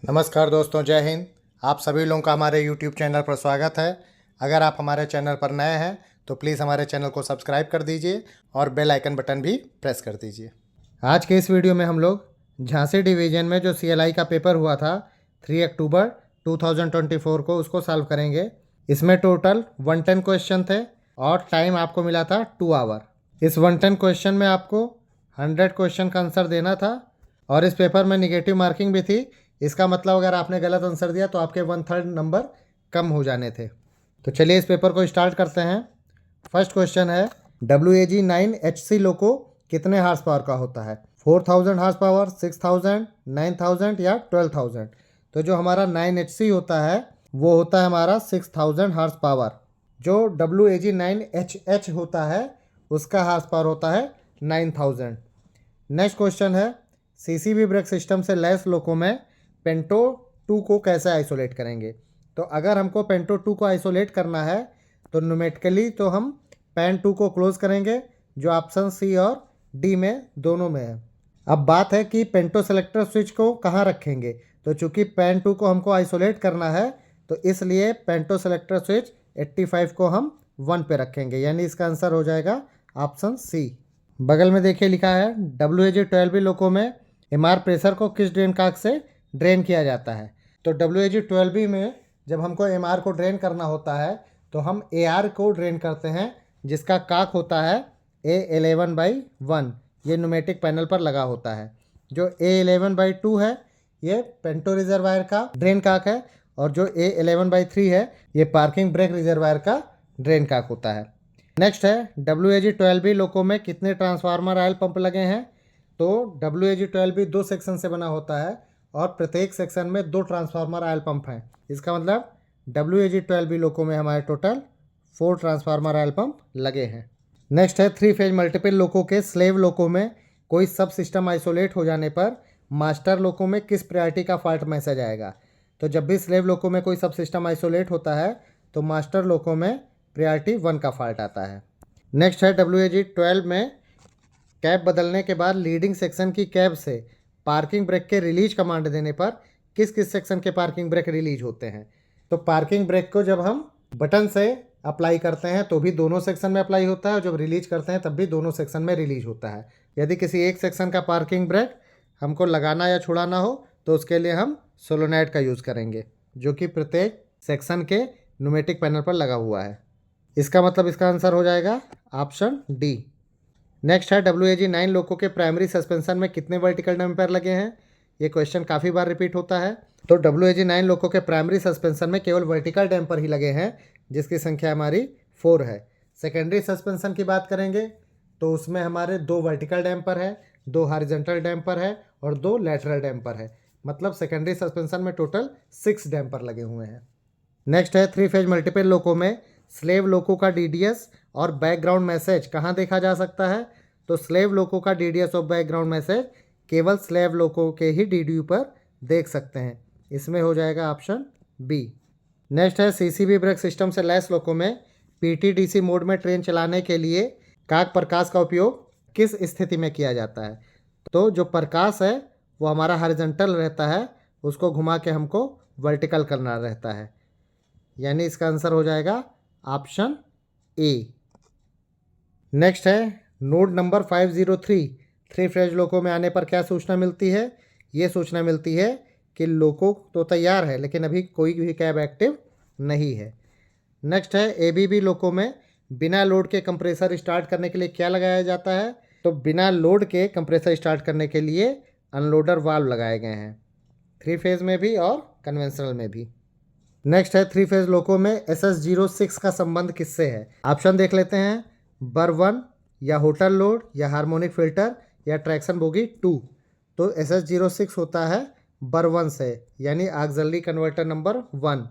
नमस्कार दोस्तों, जय हिंद। आप सभी लोगों का हमारे YouTube चैनल पर स्वागत है। अगर आप हमारे चैनल पर नए हैं तो प्लीज़ हमारे चैनल को सब्सक्राइब कर दीजिए और बेल आइकन बटन भी प्रेस कर दीजिए। आज के इस वीडियो में हम लोग झांसी डिवीज़न में जो CLI का पेपर हुआ था 3 अक्टूबर 2024 को उसको सॉल्व करेंगे। इसमें टोटल 110 क्वेश्चन थे और टाइम आपको मिला था 2 आवर। इस 110 क्वेश्चन में आपको 100 क्वेश्चन का आंसर देना था और इस पेपर में निगेटिव मार्किंग भी थी। इसका मतलब अगर आपने गलत आंसर दिया तो आपके 1/3 नंबर कम हो जाने थे। तो चलिए इस पेपर को स्टार्ट करते हैं। फर्स्ट क्वेश्चन है, WAG-9HC लोको कितने हार्स पावर का होता है? 4000 हार्स पावर, 6000, 9000 या 12000? तो जो हमारा 9HC होता है वो होता है हमारा 6000 हार्स पावर। जो WAG-9HH होता है उसका हार्स पावर होता है 9000। नेक्स्ट क्वेश्चन है, CCB ब्रेक सिस्टम से लैस लोको में पेंटो 2 को कैसे आइसोलेट करेंगे? तो अगर हमको पेंटो 2 को आइसोलेट करना है तो न्यूमेटिकली तो हम पैन 2 को क्लोज करेंगे, जो ऑप्शन सी और डी में दोनों में है। अब बात है कि पेंटो सेलेक्टर स्विच को कहाँ रखेंगे। तो चूंकि पैन 2 को हमको आइसोलेट करना है तो इसलिए पेंटो सेलेक्टर स्विच 85 को हम 1 पे रखेंगे, यानी इसका आंसर हो जाएगा ऑप्शन सी। बगल में देखिए लिखा है, WAG-12B लोको में MR प्रेशर को किस ड्रेन काक से ड्रेन किया जाता है? तो WAG-12B में जब हमको MR को ड्रेन करना होता है तो हम AR को ड्रेन करते हैं, जिसका काक होता है A11/1। ये न्यूमेटिक पैनल पर लगा होता है। जो A11/2 है ये पेंटो रिजर्वायर का ड्रेन काक है और जो A11/3 है ये पार्किंग ब्रेक रिजर्वायर का ड्रेन काक होता है। नेक्स्ट है, WAG-12B लोको में कितने ट्रांसफार्मर ऑयल पंप लगे हैं? तो WAG-12B 2 सेक्शन से बना होता है और प्रत्येक सेक्शन में 2 ट्रांसफार्मर ऑयल पंप हैं। इसका मतलब WAG-12B लोको में हमारे टोटल 4 ट्रांसफार्मर ऑयल पंप लगे हैं। नेक्स्ट है, 3 फेज मल्टीपल लोको के स्लेव लोको में कोई सब सिस्टम आइसोलेट हो जाने पर मास्टर लोको में किस प्रायोरिटी का फॉल्ट मैसेज आएगा? तो जब भी स्लेव लोको में कोई सब सिस्टम आइसोलेट होता है तो मास्टर लोको में प्रायोरिटी 1 का फॉल्ट आता है। नेक्स्ट है, WAG-12 में कैब बदलने के बाद लीडिंग सेक्शन की कैब से पार्किंग ब्रेक के रिलीज कमांड देने पर किस किस सेक्शन के पार्किंग ब्रेक रिलीज होते हैं? तो पार्किंग ब्रेक को जब हम बटन से अप्लाई करते हैं तो भी दोनों सेक्शन में अप्लाई होता है और जब रिलीज करते हैं तब भी दोनों सेक्शन में रिलीज होता है। यदि किसी एक सेक्शन का पार्किंग ब्रेक हमको लगाना या छुड़ाना हो तो उसके लिए हम सोलोनाइड का यूज़ करेंगे, जो कि प्रत्येक सेक्शन के न्यूमेटिक पैनल पर लगा हुआ है। इसका मतलब इसका आंसर हो जाएगा ऑप्शन डी। नेक्स्ट है, WAG-9 लोको के प्राइमरी सस्पेंशन में कितने वर्टिकल डैम्पर लगे हैं? ये क्वेश्चन काफ़ी बार रिपीट होता है। तो WAG-9 लोको के प्राइमरी सस्पेंशन में केवल वर्टिकल डैम्पर ही लगे हैं, जिसकी संख्या हमारी 4 है। सेकेंडरी सस्पेंशन की बात करेंगे तो उसमें हमारे 2 वर्टिकल डैम्पर है, 2 हॉरिजॉन्टल डैम्पर है और 2 लैटरल डैम्पर है। मतलब सेकेंडरी सस्पेंशन में टोटल 6 डैम्पर लगे हुए हैं। नेक्स्ट है, 3 फेज मल्टीपल लोको में स्लेव लोको का DDS और बैकग्राउंड मैसेज कहाँ देखा जा सकता है? तो स्लेव लोको का DDS और बैकग्राउंड मैसेज केवल स्लेव लोको के ही DDU पर देख सकते हैं। इसमें हो जाएगा ऑप्शन बी। नेक्स्ट है, CCB ब्रेक सिस्टम से लैस लोको में PTDC मोड में ट्रेन चलाने के लिए काक प्रकाश का उपयोग किस स्थिति में किया जाता है? तो जो प्रकाश है वो हमारा हॉरिजॉन्टल रहता है, उसको घुमा के हमको वर्टिकल करना रहता है, यानी इसका आंसर हो जाएगा ऑप्शन ए। नेक्स्ट है, नोड नंबर 503 3 फेज लोको में आने पर क्या सूचना मिलती है? ये सूचना मिलती है कि लोको तो तैयार है लेकिन अभी कोई भी कैब एक्टिव नहीं है। नेक्स्ट है, ABB लोको में बिना लोड के कंप्रेसर स्टार्ट करने के लिए क्या लगाया जाता है? तो बिना लोड के कंप्रेसर स्टार्ट करने के लिए अनलोडर वाल्व लगाए गए हैं, 3 फेज में भी और कन्वेंशनल में भी। नेक्स्ट है, 3 फेज लोको में SS06 का संबंध किससे है? ऑप्शन देख लेते हैं, बर 1 या होटल लोड या हार्मोनिक फिल्टर या ट्रैक्शन बोगी 2। तो SS06 होता है बर 1 से, यानी auxiliary converter number 1।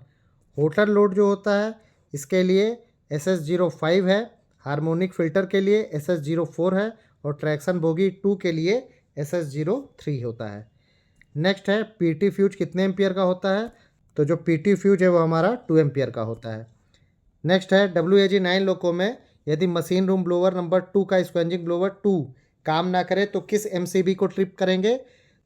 Hotel load जो होता है इसके लिए SS05 है, हार्मोनिक फिल्टर के लिए SS04 है और ट्रैक्शन बोगी 2 के लिए SS03 होता है। नेक्स्ट है, PT फ्यूज कितने एम्पियर का होता है? तो जो PT फ्यूज है वो हमारा 2 एम्पियर का होता है। नेक्स्ट है, WAG-9 लोको में यदि मशीन रूम ब्लोअर नंबर 2 का स्क्वेंजिंग ब्लोअर 2 काम ना करे तो किस MCB को ट्रिप करेंगे?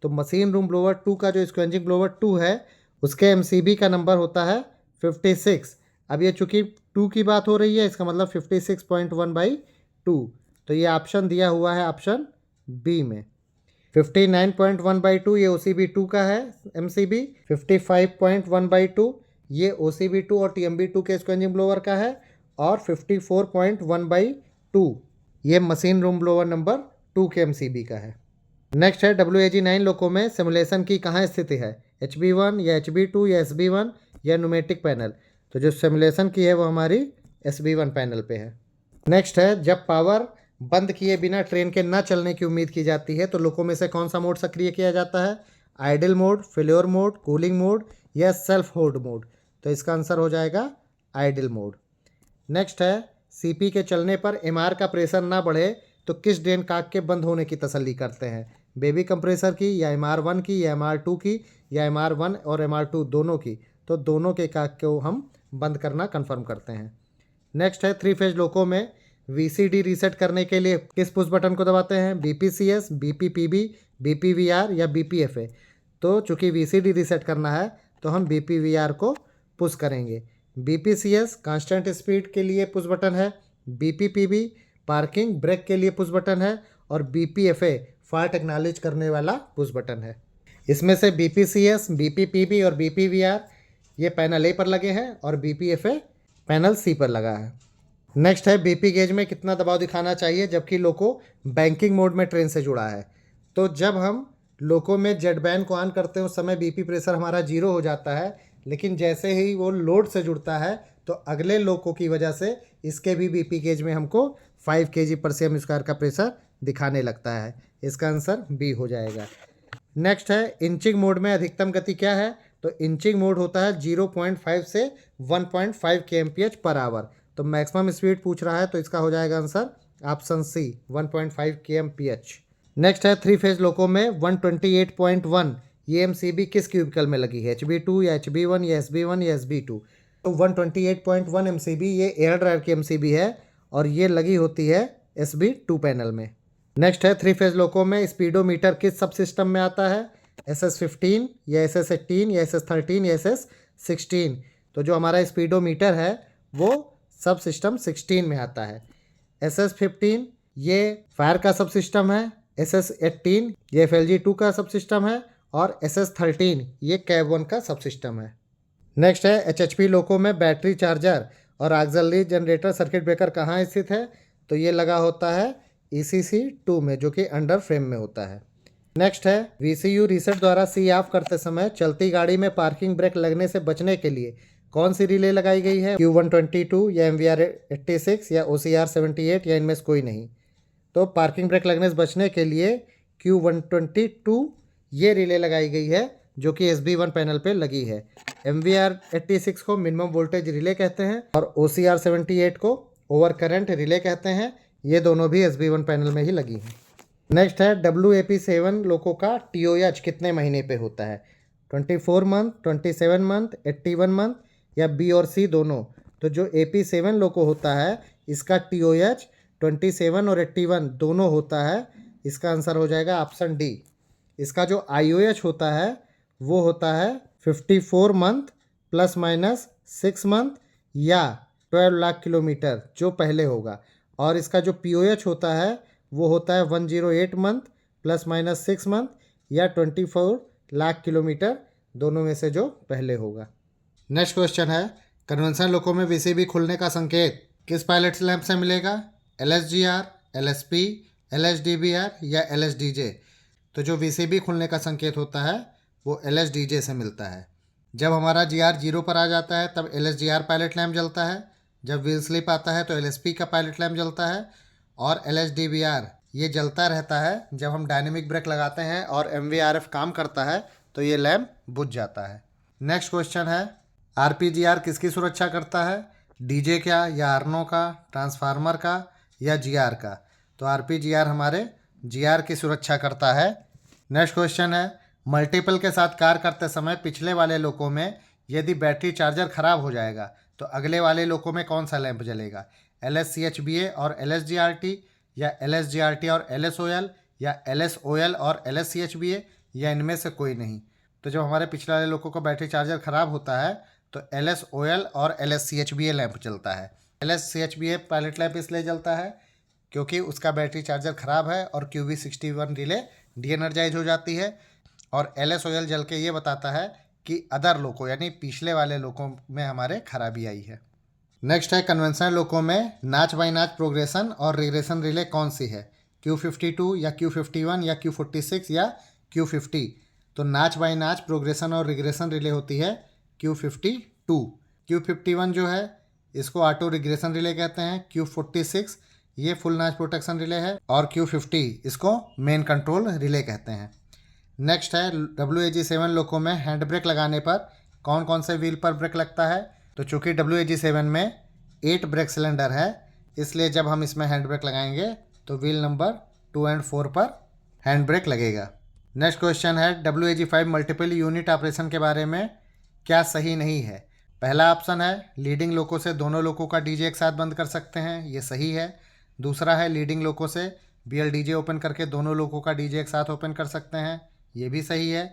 तो मशीन रूम ब्लोअर 2 का जो स्क्वेंजिंग ब्लोअर 2 है उसके MCB का नंबर होता है 56। अब ये चूँकि 2 की बात हो रही है, इसका मतलब 56.1/2। तो ये ऑप्शन दिया हुआ है ऑप्शन बी में। 59.1/2 ये OCB2 का है MCB। 55.1/2 ये OCB2 और TMB2 के स्क्वेंजिंग ब्लोअर का है। और 54.1/2 ये मशीन रूम ब्लोअर नंबर 2 के MCB का है। नेक्स्ट है WAG9 लोको में सिमुलेशन की कहाँ स्थिति है, HB1 या HB2 या SB1 या न्यूमेटिक पैनल। तो जो सिमुलेशन की है वो हमारी SB1 पैनल पे है। नेक्स्ट है जब पावर बंद किए बिना ट्रेन के न चलने की उम्मीद की जाती है तो लोको में से कौन सा मोड सक्रिय किया जाता है, idle mode, failure mode, cooling mode या सेल्फ होल्ड मोड। तो इसका आंसर हो जाएगा आइडल मोड। नेक्स्ट है CP के चलने पर MR का प्रेशर ना बढ़े तो किस ड्रेन काक के बंद होने की तसल्ली करते हैं, बेबी कंप्रेसर की या MR1 की या MR2 की या MR1 और MR2 दोनों की। तो दोनों के काक को हम बंद करना कंफर्म करते हैं। नेक्स्ट है 3 फेज लोको में VCD रीसेट करने के लिए किस पुश बटन को दबाते हैं, BPCS, BPPB, BPVR या BPFA। तो चूँकि VCD रीसेट करना है तो हम BPVR को पुश करेंगे। BPCS कांस्टेंट स्पीड के लिए पुश बटन है, BPPB पार्किंग ब्रेक के लिए पुश बटन है और BPFA फाल्ट एक्नॉलेज करने वाला पुश बटन है। इसमें से BPCS, BPPB और BPVR ये पैनल A पर लगे हैं और BPFA पैनल C पर लगा है। नेक्स्ट है BP गेज में कितना दबाव दिखाना चाहिए जबकि लोको बैंकिंग मोड में ट्रेन से जुड़ा है। तो जब हम लोको में जेट बैन को ऑन करते हैं उस समय BP प्रेशर हमारा 0 हो जाता है, लेकिन जैसे ही वो लोड से जुड़ता है तो अगले लोको की वजह से इसके भी BP गेज में हमको 5 kg/cm² का प्रेशर दिखाने लगता है। इसका आंसर बी हो जाएगा। नेक्स्ट है इंचिंग मोड में अधिकतम गति क्या है। तो इंचिंग मोड होता है 0.5 से 1.5 kmph/h। तो मैक्सिमम स्पीड पूछ रहा है तो इसका हो जाएगा answer option C 1.5 kmph। Next है 3 फेज लोको में 128.1 ये MCB किस क्यूबिकल में लगी है, HB2 या HB1 या SB1 या SB2। तो 128.1 MCB ये एयर ड्राइव की MCB है और ये लगी होती है SB2 पैनल में। नेक्स्ट है 3 फेज लोको में स्पीडोमीटर किस सब सिस्टम में आता है, SS15 या SS18 या SS13 या SS16। तो जो हमारा स्पीडोमीटर है वो सब सिस्टम 16 में आता है। SS15 ये फायर का सब सिस्टम है, SS18 ये FLG2 का सब सिस्टम है और SS13 ये कैब 1 का सब सिस्टम है। नेक्स्ट है HHP लोको में बैटरी चार्जर और ऑक्सिलरी जनरेटर सर्किट ब्रेकर कहाँ स्थित है। तो ये लगा होता है ECC2 में जो कि अंडर फ्रेम में होता है। नेक्स्ट है VCU रीसेट द्वारा C ऑफ करते समय चलती गाड़ी में पार्किंग ब्रेक लगने से बचने के लिए कौन सी रिले लगाई गई है, Q122 या MVR86 या OCR78 या इनमें से कोई नहीं। तो पार्किंग ब्रेक लगने से बचने के लिए Q122 ये रिले लगाई गई है जो कि SB1 पैनल पे लगी है। MVR86 को मिनिमम वोल्टेज रिले कहते हैं और OCR78 को ओवर करंट रिले कहते हैं। ये दोनों भी SB1 पैनल में ही लगी हैं। नेक्स्ट है WAP7 लोको का TOH कितने महीने पे होता है, 24 मंथ, 27 मंथ, 81 मंथ या B और C दोनों। तो जो AP7 लोको होता है इसका TOH 27 और 81 दोनों होता है। इसका आंसर हो जाएगा ऑप्शन डी। इसका जो IOH होता है वो होता है 54 मंथ ±6 मंथ या 12 लाख किलोमीटर जो पहले होगा। और इसका जो POH होता है वो होता है 108 मंथ ±6 मंथ या 24 लाख किलोमीटर, दोनों में से जो पहले होगा। नेक्स्ट क्वेश्चन है कन्वेंशनल लोको में VCB खुलने का संकेत किस पायलट लैंप से मिलेगा, LSGR, LSP, LSDBR या LSDJ। तो जो VCB खुलने का संकेत होता है वो LSDJ से मिलता है। जब हमारा GR 0 पर आ जाता है तब LSGR पायलट लैंप जलता है। जब व्हील स्लिप आता है तो LSP का पायलट लैंप जलता है और LSDBR ये जलता रहता है जब हम डायनेमिक ब्रेक लगाते हैं और MVRF काम करता है तो ये लैंप बुझ जाता है। नेक्स्ट क्वेश्चन है RPGR किसकी सुरक्षा करता है, DJ का या आर्नो का, ट्रांसफार्मर का या GR का। तो RPGR हमारे GR की सुरक्षा करता है। नेक्स्ट क्वेश्चन है मल्टीपल के साथ कार्य करते समय पिछले वाले लोको में यदि बैटरी चार्जर खराब हो जाएगा तो अगले वाले लोको में कौन सा लैंप जलेगा, LSCHBA और LSGRT या LSGRT और LSOL या LSOL और LSCHBA या इनमें से कोई नहीं। तो जब हमारे पिछले वाले लोगों का बैटरी चार्जर ख़राब होता है तो LSOL और LSCHBA लैंप चलता है। LSCHBA पायलट लैंप इसलिए जलता है क्योंकि उसका बैटरी चार्जर ख़राब है और QV61 रिले डी एनर्जाइज हो जाती है, और LSOL जल के ये बताता है कि अदर लोको यानी पिछले वाले लोकों में हमारे खराबी आई है। नेक्स्ट है कन्वेंशनल लोको में नाच बाई नाच प्रोग्रेशन और रिग्रेशन रिले कौन सी है, Q52 या Q51 या Q46 या Q50। तो नाच बाई नाच प्रोग्रेशन और रिग्रेशन रिले होती है Q52। Q51 जो है इसको ऑटो रिग्रेशन रिले कहते हैं, Q46 ये फुल नाच प्रोटेक्शन रिले है, और Q50 इसको मेन कंट्रोल रिले कहते हैं। नेक्स्ट है WAG7 लोको में हैंड ब्रेक लगाने पर कौन कौन से व्हील पर ब्रेक लगता है। तो चूँकि WAG7 में 8 ब्रेक सिलेंडर है, इसलिए जब हम इसमें हैंड ब्रेक लगाएंगे तो व्हील नंबर 2 और 4 पर हैंड ब्रेक लगेगा। नेक्स्ट क्वेश्चन है WAG5 मल्टीपल यूनिट ऑपरेशन के बारे में क्या सही नहीं है। पहला ऑप्शन है लीडिंग लोको से दोनों लोको का डीजे एक साथ बंद कर सकते हैं, ये सही है। दूसरा है लीडिंग लोको से BLDJ ओपन करके दोनों लोको का डीजे एक साथ ओपन कर सकते हैं, ये भी सही है।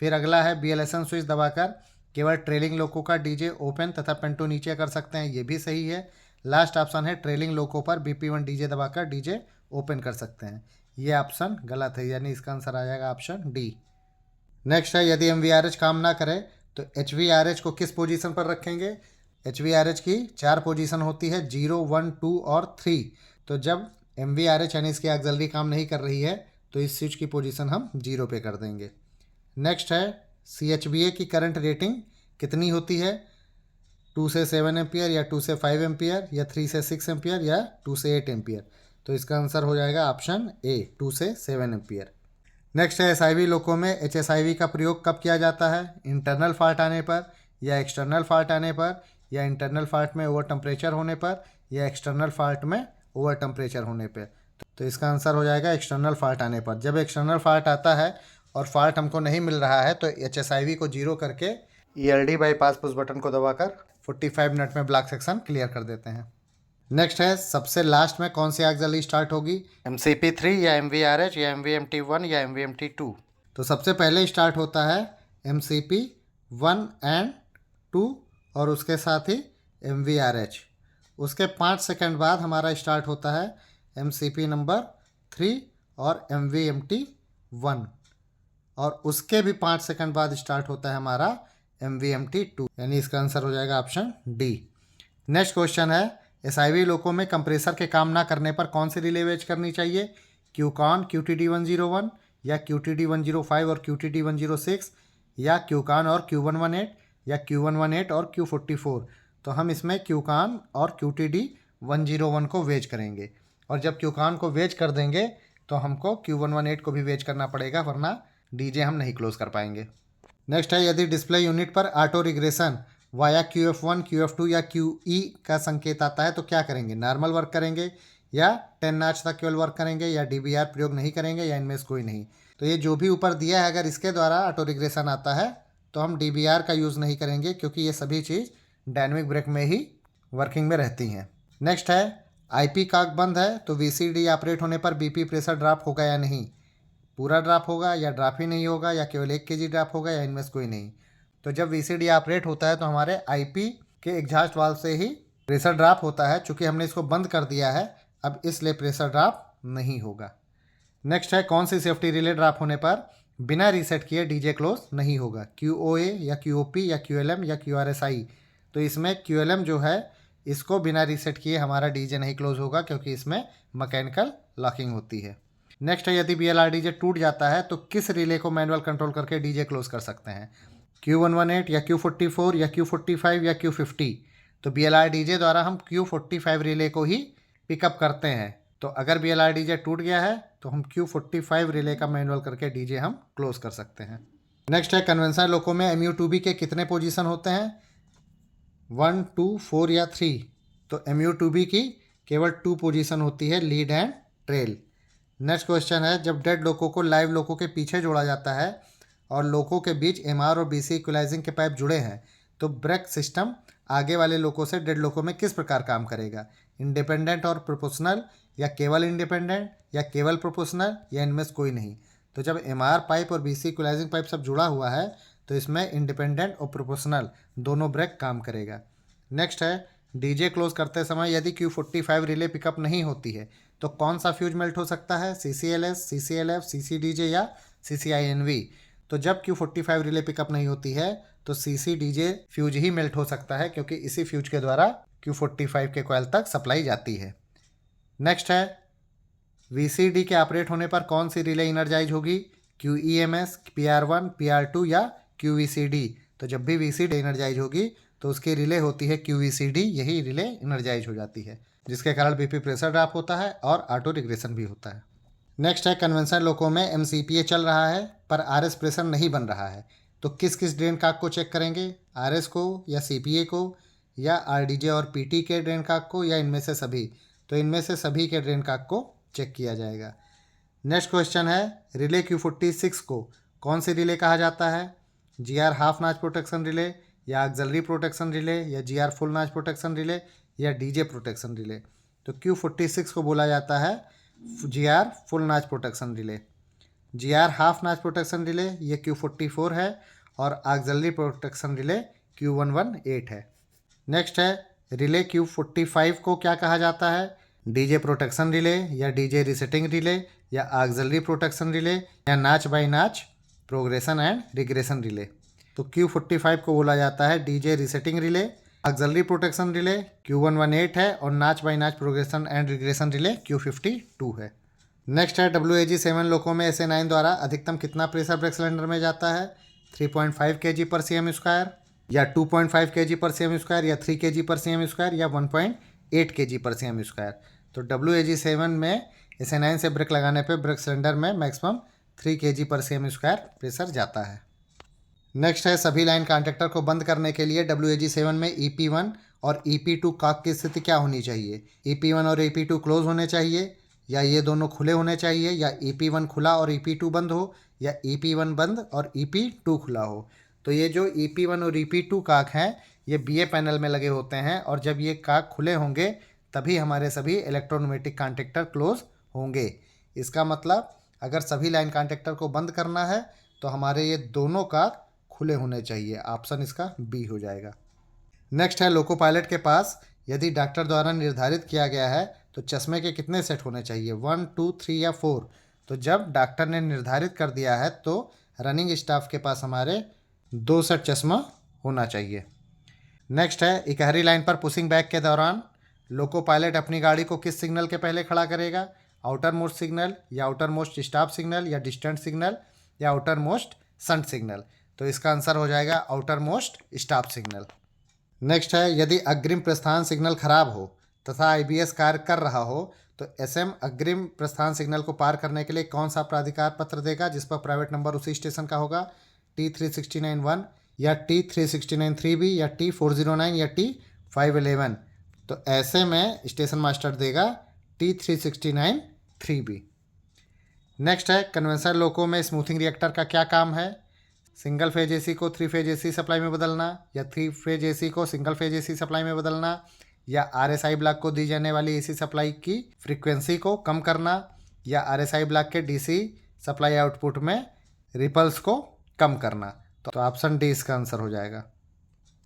फिर अगला है BLSN स्विच दबाकर केवल ट्रेलिंग लोको का डीजे ओपन तथा पेंटो नीचे कर सकते हैं, ये भी सही है। लास्ट ऑप्शन है ट्रेलिंग लोको पर BP1 डीजे दबाकर डीजे ओपन कर सकते हैं, ये ऑप्शन गलत है, यानी इसका आंसर आ जाएगा ऑप्शन डी। नेक्स्ट है यदि MVRH काम ना करे तो HVRH को किस पोजीशन पर रखेंगे। HVRH की 4 पोजीशन होती है, 0, 1, 2 और 3। तो जब MVRH यानी इसकी ऑक्सिलरी काम नहीं कर रही है तो इस स्विच की पोजीशन हम 0 पे कर देंगे। नेक्स्ट है CHBA की करंट रेटिंग कितनी होती है, 2 से 7 एम्पियर या 2 से 5 एम्पियर या 3 से 6 एम्पियर या 2 से 8 एम्पियर। तो इसका आंसर हो जाएगा ऑप्शन ए, 2 से 7 एम्पियर। नेक्स्ट है SIV लोको में HSIV का प्रयोग कब किया जाता है, इंटरनल फॉल्ट आने पर या एक्सटर्नल फॉल्ट आने पर या इंटरनल फॉल्ट में ओवर टेम्परेचर होने पर या एक्सटर्नल फॉल्ट में ओवर टेम्परेचर होने पर। तो इसका आंसर हो जाएगा एक्सटर्नल फॉल्ट आने पर। जब एक्सटर्नल फॉल्ट आता है और फॉल्ट हमको नहीं मिल रहा है तो HSIV को 0 करके ELD बाईपास पुश बटन को दबाकर 45 मिनट में ब्लॉक सेक्शन क्लियर कर देते हैं। नेक्स्ट है सबसे लास्ट में कौन सी ऑक्सिलरी स्टार्ट होगी, MCP3 या MVRH या MVMT1 या MVMT2। तो सबसे पहले स्टार्ट होता है MCP1 एंड 2 और उसके साथ ही MVRH। उसके 5 सेकंड बाद हमारा स्टार्ट होता है MCP नंबर 3 और MVMT1, और उसके भी 5 सेकंड बाद स्टार्ट होता है हमारा MVMT2, यानी इसका आंसर हो जाएगा ऑप्शन डी। नेक्स्ट क्वेश्चन है SIV लोको में कंप्रेसर के काम ना करने पर कौन सी रिले वेज करनी चाहिए, QCON QTD101 या QTD105 और QTD106 या QCON और Q118 या Q118 और Q44। तो हम इसमें QCON और QTD101 को वेज करेंगे, और जब QCON को वेज कर देंगे तो हमको Q118 को भी वेज करना पड़ेगा, वरना डीजे हम नहीं क्लोज कर पाएंगे। नेक्स्ट है यदि डिस्प्ले यूनिट पर auto regression via QF1 QF2 या QE का संकेत आता है तो क्या करेंगे, नॉर्मल वर्क करेंगे या 10 नॉच तक केवल वर्क करेंगे या DBR प्रयोग नहीं करेंगे या इनमें से कोई नहीं। तो ये जो भी ऊपर दिया है अगर इसके द्वारा ऑटो रिग्रेशन आता है तो हम DBR का यूज़ नहीं करेंगे, क्योंकि ये सभी चीज़ डायनेमिक ब्रेक में ही वर्किंग में रहती हैं। नेक्स्ट है IP कॉक बंद है तो VCD ऑपरेट होने पर BP प्रेशर ड्रॉप होगा या नहीं, पूरा ड्रॉप होगा या ड्रॉप ही नहीं होगा या केवल 1 kg ड्रॉप होगा या इनमें से कोई नहीं। तो जब VCD ऑपरेट होता है तो हमारे IP के एग्जॉस्ट वाल्व से ही प्रेशर ड्रॉप होता है, चूँकि हमने इसको बंद कर दिया है अब इसलिए प्रेशर ड्रॉप नहीं होगा। नेक्स्ट है कौन सी सेफ्टी रिले ड्रॉप होने पर बिना रीसेट किए डीजे क्लोज नहीं होगा, QOA या QOP या QLM या QRSI। तो इसमें QLM जो है इसको बिना रीसेट किए हमारा डीजे नहीं क्लोज होगा, क्योंकि इसमें मैकेनिकल लॉकिंग होती है। नेक्स्ट है यदि BLR डीजे टूट जाता है तो किस रिले को मैनुअल कंट्रोल करके डीजे क्लोज कर सकते हैं, Q118 या Q44 या Q45 या Q50। तो BLR डीजे द्वारा हम Q45 रिले को ही पिकअप करते हैं। तो अगर BLR डीजे टूट गया है तो हम Q45 रिले का मैनुअल करके डीजे हम क्लोज कर सकते हैं। नेक्स्ट है कन्वेंशनल लोको में MU2B के कितने पोजीशन होते हैं, 1, 2, 4 या 3। तो MU2B की केवल 2 पोजीशन होती है, lead and trail. Next question है जब डेड लोको को लाइव लोको के पीछे जोड़ा जाता है और लोको के बीच MR और BC इक्वलाइजिंग के पाइप जुड़े हैं तो ब्रेक सिस्टम आगे वाले लोको से डेड लोको में किस प्रकार काम करेगा, इंडिपेंडेंट और प्रोपोर्शनल या केवल इंडिपेंडेंट या केवल प्रोपोर्शनल या इनमें से कोई नहीं। तो जब MR पाइप और BC इक्वलाइजिंग पाइप सब जुड़ा हुआ है तो इसमें इंडिपेंडेंट और प्रोपोर्शनल दोनों ब्रेक काम करेगा। नेक्स्ट है DJ क्लोज करते समय यदि Q45 रिले पिकअप नहीं होती है तो कौन सा फ्यूज मेल्ट हो सकता है, CCLS, CCLF, CCDJ या CCINV। तो जब Q45 रिले पिकअप नहीं होती है तो CCDJ फ्यूज ही मेल्ट हो सकता है, क्योंकि इसी फ्यूज के द्वारा Q45 के कॉइल तक सप्लाई जाती है। नेक्स्ट है VCD के ऑपरेट होने पर कौन सी रिले इनर्जाइज होगी, QEMS, PR1, PR2 या QVCD। तो जब भी VCD इनर्जाइज होगी तो उसकी रिले होती है QVCD, यही रिले इनर्जाइज हो जाती है, जिसके कारण BP प्रेशर ड्रॉप होता है और ऑटो रिग्रेशन भी होता है। नेक्स्ट है कन्वेंशनल लोको में MCPA चल रहा है पर RS प्रेशर नहीं बन रहा है, तो किस किस ड्रेन काक को चेक करेंगे, RS को या CPA को या RDJ और PT के ड्रेन काक को या इनमें से सभी। तो इनमें से सभी के ड्रेन काक को चेक किया जाएगा। नेक्स्ट क्वेश्चन है रिले Q46 को कौन सी रिले कहा जाता है, GR half notch protection relay या ऑक्सिलरी प्रोटेक्शन रिले या GR full notch protection relay या DJ प्रोटेक्शन रिले। तो Q46 को बोला जाता है GR full notch protection relay. GR half notch protection relay ये Q44 है और ऑक्सिलरी प्रोटेक्शन रिले Q118 है। नेक्स्ट है रिले Q45 को क्या कहा जाता है, DJ प्रोटेक्शन रिले या DJ रिसेटिंग रिले या ऑक्सिलरी प्रोटेक्शन रिले या नाच बाई नाच प्रोग्रेशन एंड रिग्रेशन रिले। तो Q45 को बोला जाता है DJ resetting relay, auxiliary protection relay Q118 है और नाच बाई नाच progression and regression relay Q52 है। नेक्स्ट है WAG7 लोको में SA9 द्वारा अधिकतम कितना प्रेशर ब्रेक सिलेंडर में जाता है, 3.5 kg पर cm स्क्वायर या 2.5 kg पर cm स्क्वायर या 3 kg पर cm स्क्वायर या 1.8 kg पर cm स्क्वायर। तो WAG7 में SA9 से ब्रेक लगाने पे ब्रेक सिलेंडर में मैक्सिमम 3 kg पर cm स्क्वायर प्रेशर जाता है। नेक्स्ट है सभी लाइन कॉन्टैक्टर को बंद करने के लिए WAG7 में EP1 और EP2 काक की स्थिति क्या होनी चाहिए, EP1 और EP2 क्लोज होने चाहिए या ये दोनों खुले होने चाहिए या EP1 खुला और EP2 बंद हो या EP1 बंद और EP2 खुला हो। तो ये जो EP1 और EP2 काक हैं ये BA पैनल में लगे होते हैं और जब ये काक खुले होंगे तभी हमारे सभी इलेक्ट्रोन्यूमेटिक कॉन्टैक्टर क्लोज होंगे। इसका मतलब अगर सभी लाइन कॉन्टैक्टर को बंद करना है तो हमारे ये दोनों काक खुले होने चाहिए, ऑप्शन इसका B हो जाएगा। नेक्स्ट है लोको पायलट के पास यदि डॉक्टर द्वारा निर्धारित किया गया है तो चश्मे के कितने सेट होने चाहिए, 1, 2, 3 या 4। तो जब डॉक्टर ने निर्धारित कर दिया है तो रनिंग स्टाफ के पास हमारे 2 सेट चश्मा होना चाहिए। नेक्स्ट है इकहरी लाइन पर पुशिंग बैक के दौरान लोको पायलट अपनी गाड़ी को किस सिग्नल के पहले खड़ा करेगा, आउटर मोस्ट सिग्नल या आउटर मोस्ट स्टॉप सिग्नल या डिस्टेंट सिग्नल या आउटर मोस्ट शंट सिग्नल। तो इसका आंसर हो जाएगा outer most stop signal. Next है यदि अग्रिम प्रस्थान सिग्नल खराब हो तथा IBS कार्य कर रहा हो तो SM अग्रिम प्रस्थान सिग्नल को पार करने के लिए कौन सा प्राधिकार पत्र देगा जिस पर प्राइवेट नंबर उसी स्टेशन का होगा, T3691 या T3693B या T409 या T511। तो ऐसे में स्टेशन मास्टर देगा T3693B। नेक्स्ट है कन्वेंशनल लोको में स्मूथिंग रिएक्टर का क्या काम है, सिंगल फेज AC को 3 फेज AC सप्लाई में बदलना या 3 फेज AC को सिंगल फेज AC सप्लाई में बदलना या RSI ब्लॉक को दी जाने वाली AC सप्लाई की फ्रीक्वेंसी को कम करना या RSI ब्लॉक के DC सप्लाई आउटपुट में रिपल्स को कम करना। तो ऑप्शन D इसका आंसर हो जाएगा।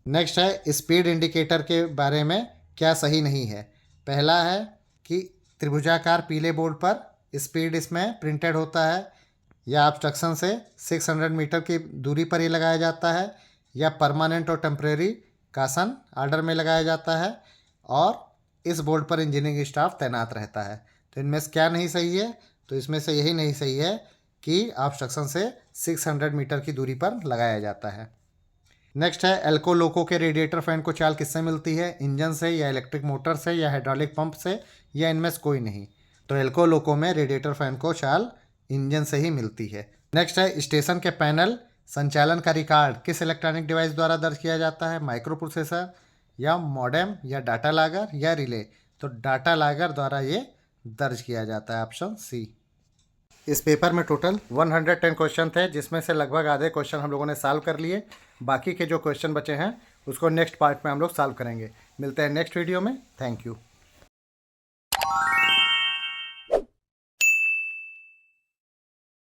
नेक्स्ट है स्पीड इंडिकेटर के बारे में क्या सही नहीं है, पहला है कि त्रिभुजाकार पीले बोर्ड पर स्पीड इसमें प्रिंटेड होता है या ऑब्स्ट्रक्शन से 600 मीटर की दूरी पर ये लगाया जाता है या परमानेंट और टेम्परेरी कासन ऑर्डर में लगाया जाता है और इस बोर्ड पर इंजीनियरिंग स्टाफ तैनात रहता है। तो इनमें से क्या नहीं सही है, तो इसमें से यही नहीं सही है कि ऑब्स्ट्रक्शन से 600 मीटर की दूरी पर लगाया जाता है। नेक्स्ट है एल्को लोको के रेडिएटर फैन को चाल किससे मिलती है, इंजन से या इलेक्ट्रिक मोटर से या हाइड्रोलिक पंप से या इनमें से कोई नहीं। तो एल्को लोको में रेडिएटर फैन को चाल इंजन से ही मिलती है। नेक्स्ट है स्टेशन के पैनल संचालन का रिकॉर्ड किस इलेक्ट्रॉनिक डिवाइस द्वारा दर्ज किया जाता है, माइक्रो प्रोसेसर या मॉडेम या डाटा लॉगर या रिले। तो डाटा लॉगर द्वारा ये दर्ज किया जाता है, ऑप्शन C। इस पेपर में टोटल 110 क्वेश्चन थे जिसमें से लगभग आधे क्वेश्चन हम लोगों ने सॉल्व कर लिए, बाकी के जो क्वेश्चन बचे हैं उसको नेक्स्ट पार्ट में हम लोग सॉल्व करेंगे। मिलते हैं नेक्स्ट वीडियो में। Thank you.